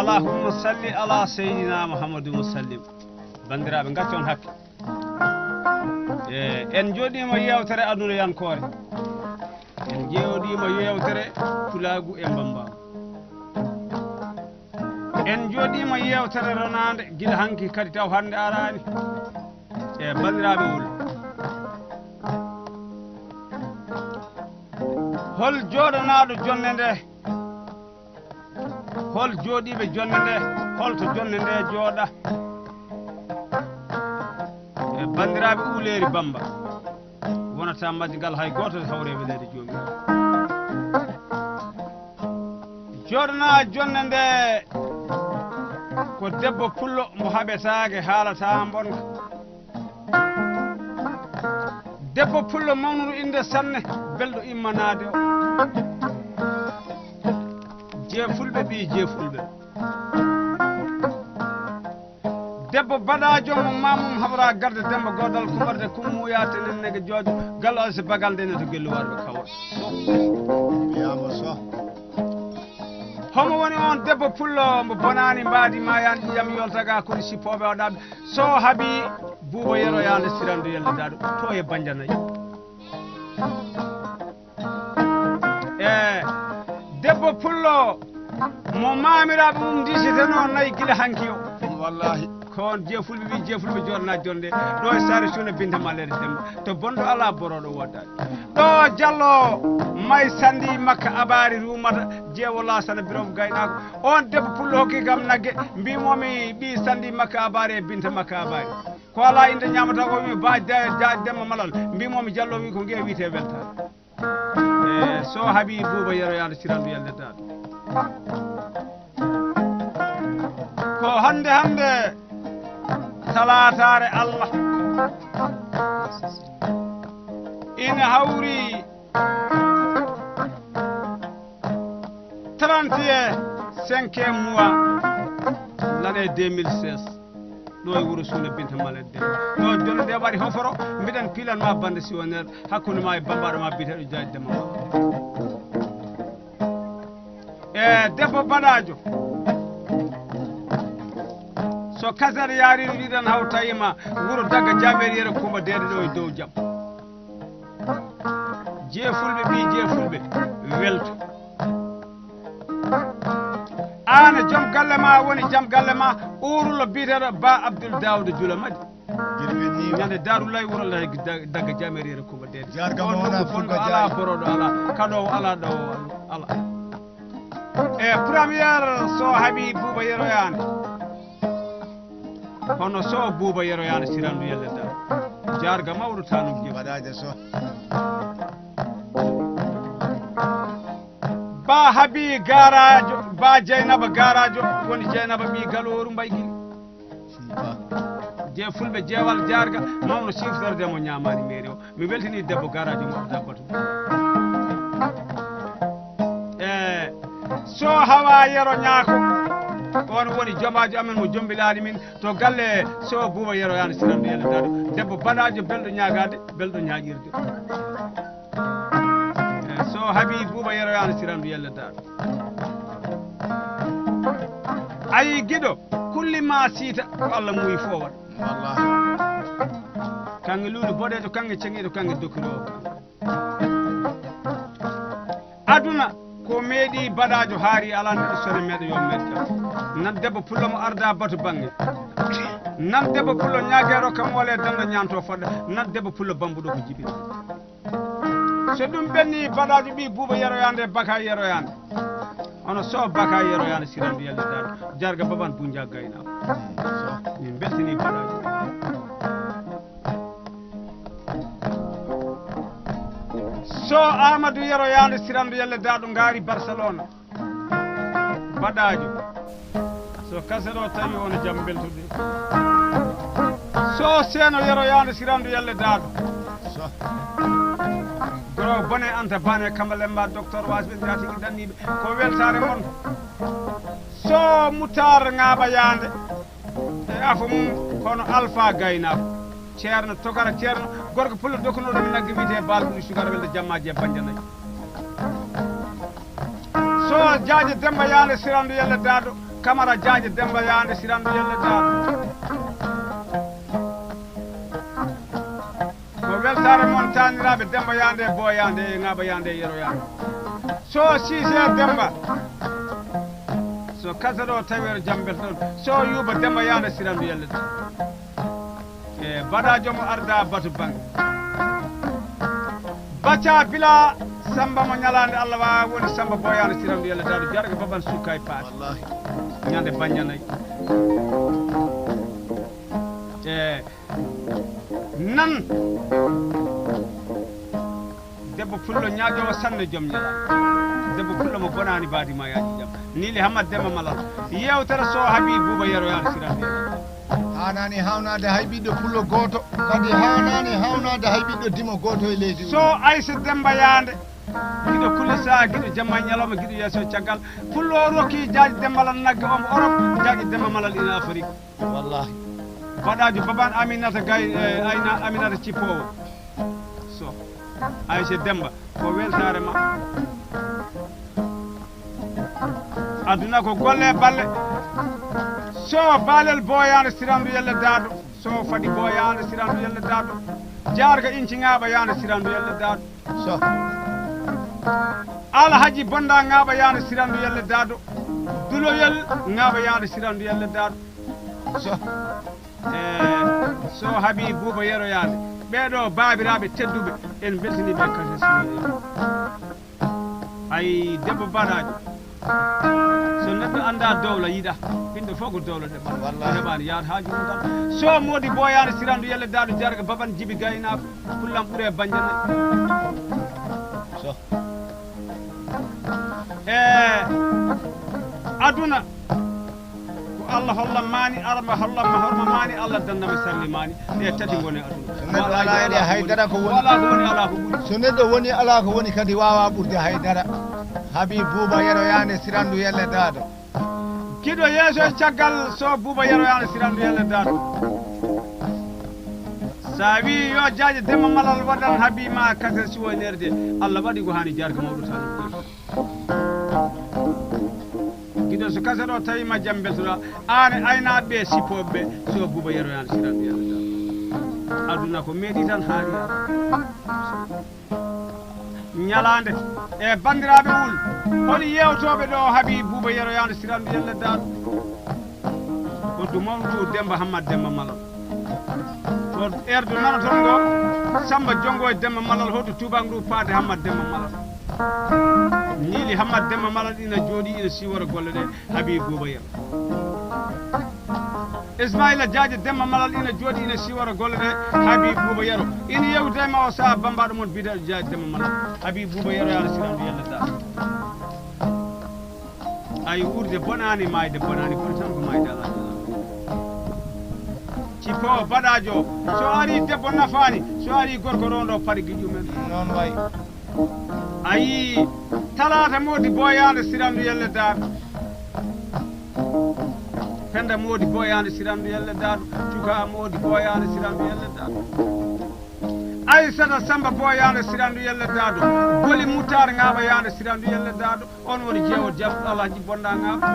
اللهم صل على سيدنا محمد وسلم bandiraɓe gacon hakke en jooɗima yewtere aduna yankore en jewɗima yewtere tulagu e mbamba en jooɗima yewtere ronade guila hanki kadi taw hande arani e bandiraɓe wol hol jooɗanaɗo jonde nde hol jooɗiɓe jonde nde holto jonde nde jooɗa e bandiraɓe uleeri bamba wonata majjigal hay goto hawre weleede jomiraɗo jooɗana jonde nde ko debbo pullo mo haɓetake haalata bonka debbo pullo mawnuɗo inde sanne belɗo immanade o jeefulɓe ɓi jeefulɓe debbo baɗajo mo mamum habra garde demba godal kumarde kummuyate nennege joojo gallo alsi bagal ndene to gellu warɓe kawal wiyama so homo woni on debbo pullo mo bonani mbaadi ma yan ƴiyam yoltaga kono sippoɓe waɗaɓe so haaɓi buuba yeroyande sirandu yelledaɗo to e banjanayi debbo pullo mo mamiraɓe mum disiteno nayyi guila hanki o wallahi kon jeefulɓe wi jeefulɓe jooɗana jonde ɗo e sare suuna binta mallede demba to bonɗo ala boroɗo woddade ɗo diallo may sandi makka abari rumata jeewo lasana birom gaynako on debbo pullo hokki kam nagge mbimomi ɓi sandi makka abari e binta makka abari ko ala inde ñamata ko wi ba demma malal mbimomi diallo wi ko guewe wiite weltade so haaɓi buuba yeroyande sirandu yelledaɗo ko hande talatare Allah ina hawri 31 mois l'année 2016 ɗo e wuuro suuna binta malede ɗo jonde nde waɗi hoforo mbiɗen pilanma bande siwonere hakkude ma e bambaɗo ma biteɗo jaji demma e debbo baɗajo so kasere yaariɗo ɗiɗan haw tawima wuuro dagga jameri yere kumba dede ɗo e dow jaam jeefulɓe ɓi jeefulɓe welto an joom galle ma woni jaam galle ma urulo biteɗo ba Abdoul Daouda Dioula madi ñande darullahi wuuro dagga jameri yere kumba dede fonɗo ala boroɗo ala kaɗowo ala ɗowo ala e premiére so haaɓi buuba yeroyande hono so buuba yeroyande sirandu yelledal jarga mawɗo tanum waɗaje so ba haaɓi garajo ba dieynaba garajo woni dieynaba ɓi galoru mbaygiri je fulɓe jeewal jarga mawno siftorde mo ñamani mairie o mi weltini debbo garajo moɗota batu so hawa yero ñaako on woni jomajo amen mo jombilani min to galle so buuba yeroyande sirandu yelledaɗo debbo baɗajo belɗo ñagade belɗo ñaƴirde so haaɓi buuba yeroyande sirandu yelledaɗo ayi guiɗo kullima siita ko Allah muuyi fo waɗa wallahi kanŋe luulo boɗeɗo kanŋe ceŋiɗo kanŋe dokkiri o aduna ko meeɗi baɗajo haari ala neɗɗo sone meeɗo yo medda nan debbo pullo mo arda batu bangge nan debbo pullo ñaguero kam wole danda ñanto fodɗa nan debbo pullo bambuɗo ko jibina so ɗum ɓenni baɗajo ɓi buuba yeroyande baka yeroyande hono so baka yeroyande sirandu yelledaɗo jarga baban bunja gaynako min beltini baɗajo so Amadou yeroyande sirandu yelledaɗo ngaari Barcelona baɗajo so kaseɗo tawi wona jaam beltude so seeno yeroyande sirandu yelledaɗo goro bone anta bane kamalemba docteur wasɓe jatigi danniɓe ko weltare mon so Moutar Ngaba yande e afa mum kono Alpha gaynako ceerno togara ceerno gorko pullo dokunoɗo mi nagge wiyete balɗum sugara welde jammaji e banjanayi so jaaje demba yande sirandu yelledaɗo Camara Jaaje Demba Yande Sirandu Yelle Daado ko weltare mon taniraɓe Demba Yande Bo Yande Ngaba Yande Yero Yande so Cissé Demba so kasa ɗo tawere jambel ɗon so Yuba Demba Yande Sirandu Yelle Daado e baɗajo mo arda batu bange bacca bila Samba mo ñalande Allah wa woni Samba Bo Yande Sirandu Yelle Daado jarga baban sukka e paati wallahi ñande bañanayi e nan debbo pullo ñaaƴowo sanne joom ñala debbo pullo mo bonani baadi ma yaaji jam nili Hamad Demba Malal yewtere so Habib Bouba Yero Yande Sirandu Yelle hanani hawnade hay ɓiɗɗo pullo goto kadi hanani hawnade hay ɓiɗɗo dimo goto e leydi so Aïssa Demba Yande giɗo kulisa giɗo jamma ñalawma giɗo yeeso caggal pullo o rokki jaaji Demba Malal nagge omo Europe jaaji Demba Malal ina Afrique wallahi baɗajo baban Aminata Gay ayna Aminata Cippowo so Aïssa Demba ko weltare ma aduna ko golle balle so balel Bo Yande Sirandu Yelle Daado so fadi Bo Yande Sirandu Yelle Daado jarga inci Ngaba Yande Sirandu Yelle Daado so Alhaji Bonda Ngaba Yande Sirandu Yelle Daado Duloyel Ngaba Yande Sirandu Yelle Daado so Habib Bouba Yero Yande ɓeɗo babiraɓe tedduɓe en beltaniɓe kase simoɗe ay debbo baɗajo so neɗɗo anda dowla yiɗa ɓiɗɗo fof ko dowla Wallahi. heɓani yaade haaju mum tan so modi Bo Yande Sirandu Yelle Daado jarga baban Djibi Gaynako pullam ɓuure banjanayi so aduna ko Allah hollam mani arma hollam horma mani Allah dandama salli mani ɗe tati gone aduna neɗɗo ala eɗe haydara ko woni wala ko woni ala ko ɓuuri so neɗɗo woni ala ko woni kadi wawa ɓurde haydara Habib Bouba Yero Yande Sirandu Yelle Daado kiɗo yeeso e caggal so Bouba Yero Yande Sirandu Yelle Daado sa wi yo jaaje Demba Malal waɗan Habima kase siwoynerde Allah waɗi ko hani jarga mawɗo tan giɗo so kase ɗo tawima jaam beltoɗa an aynaɓe sippoɓeɓe so Bouba Yero Yande Sirandu Yelle Daado aduna ko meeɗi tan haali ñalande e bandiraɓe wul holi yewtoɓe ɗo Habib Bouba Yero Yande Sirandu Yelle Daado hoddu mawɗu Demba Hamad Demba Malal o erdu nanoton ɗo Samba Jongo e Demba Malal hoddu tubac ndu paade Hamad Demba Malal ñiili Hamad Demba Malal ina jooɗi ina siwora golle ɗe Habib Bouba Yero Ismaila Jaaje Demba Malal ina jooɗi ina siwora golle ɗe Habib Bouba Yero ina yewdema o saaha bambaɗo moon bidaɗo Jaaje Demba Malal Habib Bouba Yero Yande Sirandu Yelle Daado ay urde bonani mayde bonani ɓuri tan ko mayde ala Cippo baɗajo so ari debbo nafani so ari gorko rondo paɗi giƴumen noon way ayi talata modi Bo Yande Sirandu Yelle Daado penda modi Bo Yande Sirandu Yelle Daado cuka modi Bo Yande Sirandu Yelle Daado Aissata Samba Bo Yande Sirandu Yelle Daado Boli Moutar Ngaba Yande Sirandu Yelle Daado on woni jeewo jabɓe Alhaji Bonda Ngaba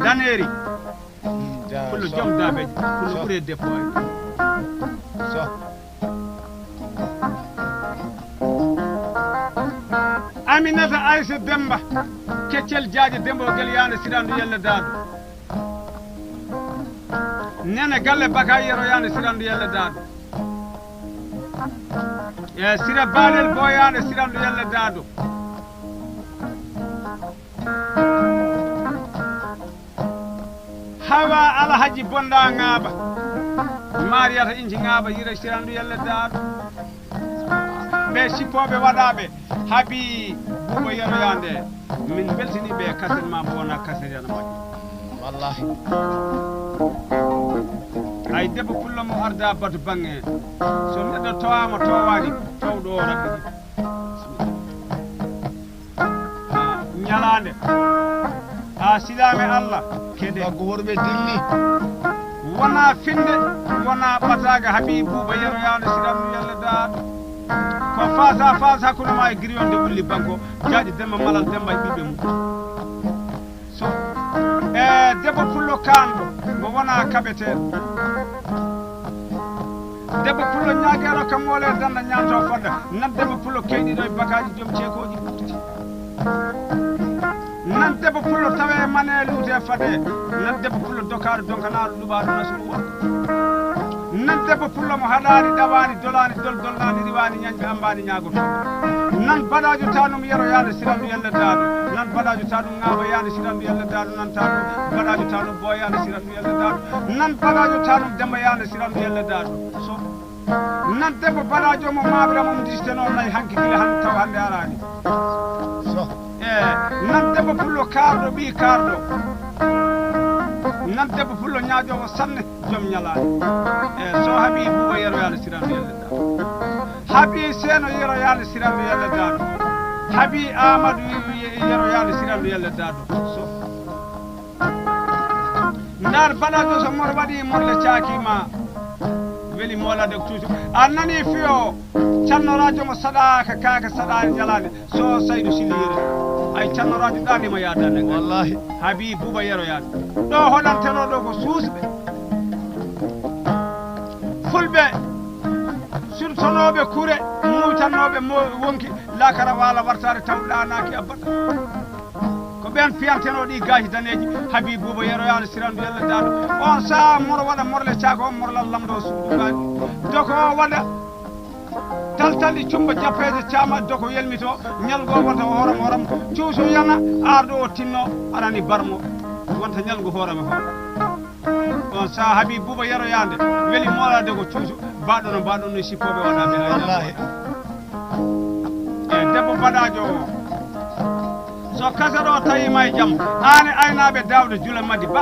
Daneri pullo joom dabeji pullo ɓuure deppo ay so Aminata Aïssa Demba keccel Jaaje Demba o guel Yande Sirandu Yelle Daado nene galle Baka Yero Yande Sirandu Yelle Daado e Sira Balel Bo Yande Sirandu Yelle Daado Hawa Alhaji Bonda Ngaba Mariata Inji Ngaba Yira Sirandu Yelle Daado ɓe sippoɓe waɗaɓe Habib Bouba Yero Yande min beltini ɓe kaset ma mo wona kaset yana majji wallahi ay debbo pullo mo arda batu bange so neɗɗo towama towani towɗo o raɓɓiɗi ñalande ha silame Allah kede ko worɓe dilli wona finde wona ɓataga Habib Bouba Yero Yande Sirandu Yelle Daado ko face hakkude ma e griyonde wulli banko jaaƴi Demba Malal Demba e ɓiɓɓe mum so debbo debbo pullo kanɗo mo wona kaɓeteɗo debbo pullo ñaguero kam mole danda ñanto fodda nan debbo pullo keyɗiɗo e bagaji joom ceekoji ɓurtuti nan debbo pullo tawe mane luute fade nan debbo pullo dokaɗo donkanaɗo ɗuɓaɗo nasuru wonde nan debbo pullo mo haɗani ɗawani dolani dollani riwani ñañɓe ambani ñagoto nan baɗajo tanum yero yande sirandu yelle daɗo nan baɗajo tanum ŋaaba yande sirandu yelle daɗo nan tanum baɗajo tanum boy yande sirandu yelle daɗo nan baɗajo tanum demba yande sirandu yelle daɗo so nan debbo baɗajo mo maɓira mom diste noon nayi hanki gila han taw hande arani so nan debbo pullo karɗo ɓi karɗo nan debbo pullo ñaajowo sanne joom ñalani so haaɓi buuba yeroyade sirandu yelle daɗo haaɓi seeno yeroyade sirandu yelle daɗo haaɓi amadou yeroyade sirandu yelle daɗo so ndar baɗajo so mor waɗi morle cakima weli molade toujours a nani fiyo cannorajo mo saɗaka kaka saɗani ñalade so Saydou Sylla yere ay cannorajo ɗanima yadane wallahi haabi buuba yeroyade ɗo hoɗanteno ɗo ko suusɓe fulɓe surtonoɓe kure muytannoɓe wonki lakara wala wartade taw ɗanaki abbaɗa ko ɓen piyanteno ɗi gaji daneji haabi buuba yeroyade sirandu yelle daɗo on saaha moro waɗa morle cako on morlal lamɗo suuɗugani doko waɗa taltalɗi cumba jappeje cama doko yelmito ñalgo wonta horam cuusu yana arɗo o tinno arani barmo wonta ñalgo hoorame ho on saaha haabi buuba yeroyade weeli molade ko cuusu baɗo no mbaɗon no sippoɓe waɗaɓe wallahi e debbo baɗajo o so kasaɗo tawima e jaam an aynaɓe Dawda Jula Madi ba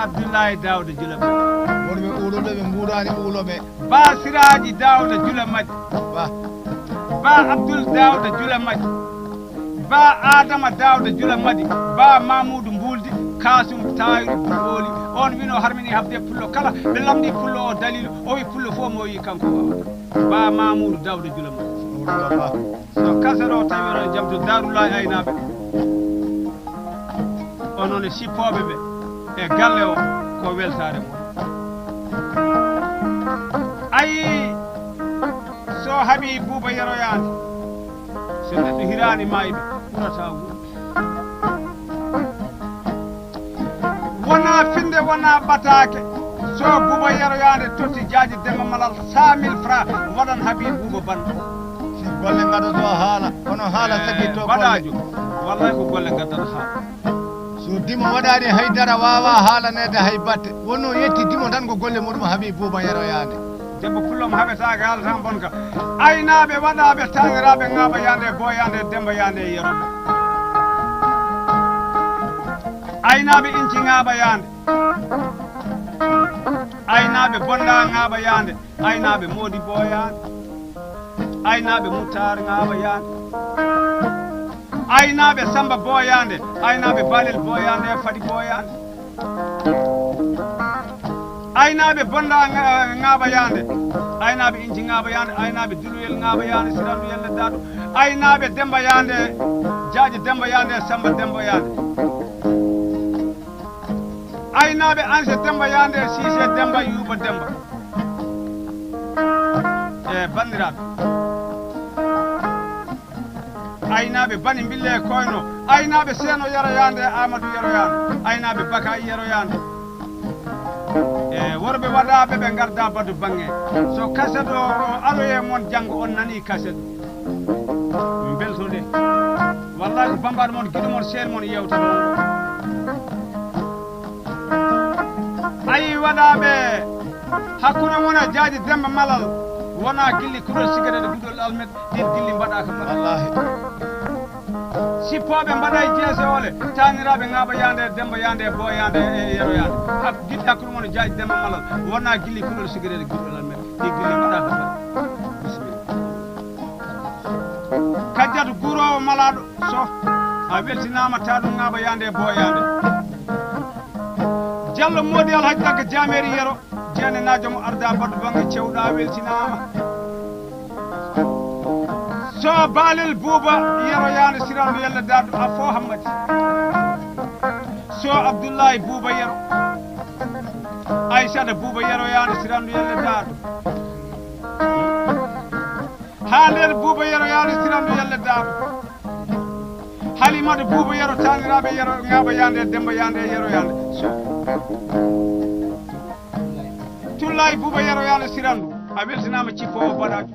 Abdoullahi Dawda Jula Madi wonɓe uloɓe ɓe mbuurani uloɓe ba Siraji Dawda Jula Madi ba Abdoul Dawda Jula Madi ba Adama Dawda Jula Madi ba Mamoudou Mbuldi Kasum Tayiru Puloli on wino harmini habde pullo kala ɓe lamdi pullo o dalilu o wi pullo fof mo wi kanko ba Mamoudou Dawda Jula Madi so kasaɗo tawiɗo jaam to Darullahi aynaɓe onon e sippoɓe ɓe e galle o ko weltare mo ayi so haaɓi buuba yeroyade so neɗɗo hirani mayɓe ɓurata gu wona finde wona ɓatake so buuba yeroyade totti jaaji demma malal 100 000 francs waɗan haaɓi buuba banɗo golle gaɗoto haala kono haala sakitto baɗajo wallahi ko golle gaddata haala so dimo waɗani haydara wawa haalanede hay batte wonno yetti dimo tan ko golle muɗum haaɓi buuba yeroyade debbo pullomo haɓetake haala tan bonka aynaɓe waɗaɓe taniraɓe ŋaaba yande boyande demba yande e yeroɓe aynaɓe inci ŋaaba yande aynaɓe bonda ŋaaba yande aynaɓe moodi boyande aynaɓe Moutar ŋaaba yande aynaɓe Samba boyande aynaɓe Balel boyande Fadi boyande aynaɓe bonda ŋaaba yande aynaɓe inci ŋaaba yande aynaɓe Duluyel ŋaaba yande sirandu yelle daɗo aynaɓe Demba yande Jaaji Demba yande Samba Demba yande aynaɓe Anse Demba yande Sise Demba Yuba Demba e bandiraɓe aynaɓe Bani Bille Koyno aynaɓe Seeno yeroyande Amadou yeroyande aynaɓe Bakay yeroyande e worɓe waɗaɓe ɓe garda badu bange so kaset o aloye moon janggo on nani kaset beltoɗe wallahi ko bambaɗo moon guiɗo moon seel moon yewta ɗon ayi waɗaɓe hakkude moon e Jaaji Demba Malal wona gilli kurol cigarette guɗol almet ɗin gilli mbaɗaka wallahi sippoɓe mbaɗa e jeese ole taniraɓe ŋaaba yande Demba yande Boy yande e yero yande guiɗi hakkude moon e Jaaji Demba Malal wona gilli kurol cigarette guɗol almet ɗi gilli mbaɗaka bisimilla kajjatu guurowo malaɗo so a weltinama taɗum ŋaaba yande Boy yande Diallo Modi Alhaji Dagga Jameri yero jeene najo mo arda baddu bange cewɗa weltinama so Balel Bouba yero yande sirandu yelle dardu a fo hammadi so abdoullahi bouba yero aissata bouba yero yande sirandu yelle daado haalede bouba yero yande sirandu yelle daado halimata bouba yero taniraɓe yero ŋaaba yande demba yande yero yande so tullayi bouba yero yande sirandu a weltinama cippo o baɗajo